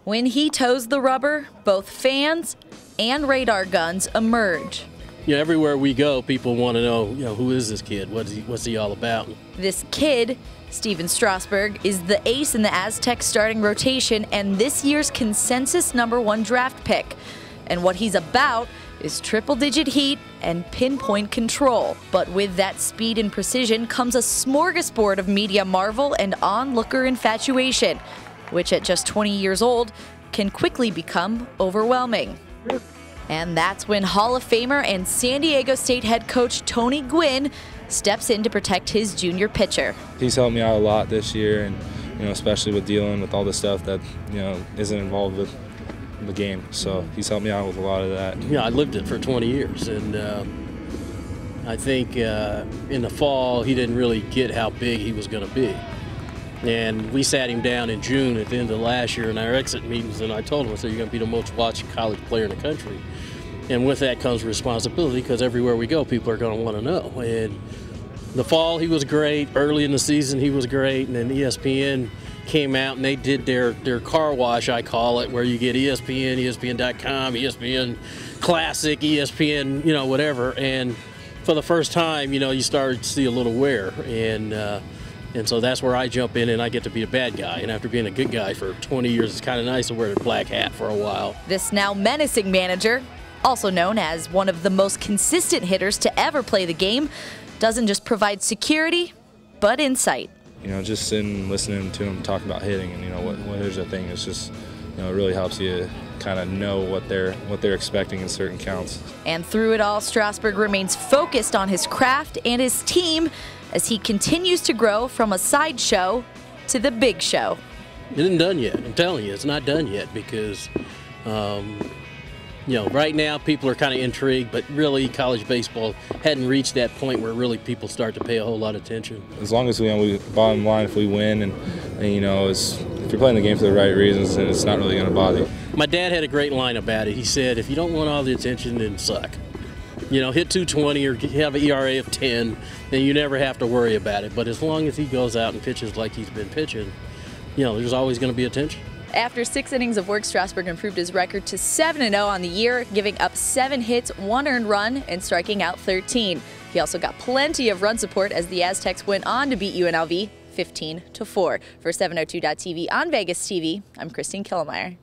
When he toes the rubber, both fans and radar guns emerge. Everywhere we go, people want to know, who is this kid? What's he all about? This kid, Stephen Strasburg, is the ace in the Aztec starting rotation and this year's consensus #1 draft pick. And what he's about is triple-digit heat and pinpoint control. But with that speed and precision comes a smorgasbord of media marvel and onlooker infatuation, which at just 20 years old can quickly become overwhelming. And that's when Hall of Famer and San Diego State head coach Tony Gwynn steps in to protect his junior pitcher. He's helped me out a lot this year, and especially with dealing with all the stuff that isn't involved with the game. So he's helped me out with a lot of that. I lived it for 20 years, and I think in the fall he didn't really get how big he was going to be. And we sat him down in June at the end of last year in our exit meetings, and I told him, I said, you're going to be the most watched college player in the country. And with that comes responsibility, because everywhere we go, people are going to want to know. And the fall, he was great. Early in the season, he was great. And then ESPN came out, and they did their car wash, I call it, where you get ESPN, ESPN.com, ESPN Classic, ESPN, whatever. And for the first time, you started to see a little wear. And so that's where I jump in, and I get to be a bad guy. And after being a good guy for 20 years, it's kind of nice to wear the black hat for a while. This now menacing manager, also known as one of the most consistent hitters to ever play the game, doesn't just provide security, but insight. Just sitting and listening to him talk about hitting and, what hitters are thinking, it's just, it really helps you kind of know what they're expecting in certain counts. And through it all, Strasburg remains focused on his craft and his team as he continues to grow from a sideshow to the big show. It isn't done yet. I'm telling you, it's not done yet because, right now people are kind of intrigued, but really college baseball hadn't reached that point where really people start to pay a whole lot of attention. As long as we bottom line, if we win, and if you're playing the game for the right reasons, then it's not really going to bother you. My dad had a great line about it. He said, if you don't want all the attention, then suck. Hit 220 or have an ERA of 10, then you never have to worry about it. But as long as he goes out and pitches like he's been pitching, there's always going to be attention. After 6 innings of work, Strasburg improved his record to 7-0 on the year, giving up 7 hits, 1 earned run, and striking out 13. He also got plenty of run support as the Aztecs went on to beat UNLV 15-4. For 702.TV on Vegas TV, I'm Christine Killemeyer.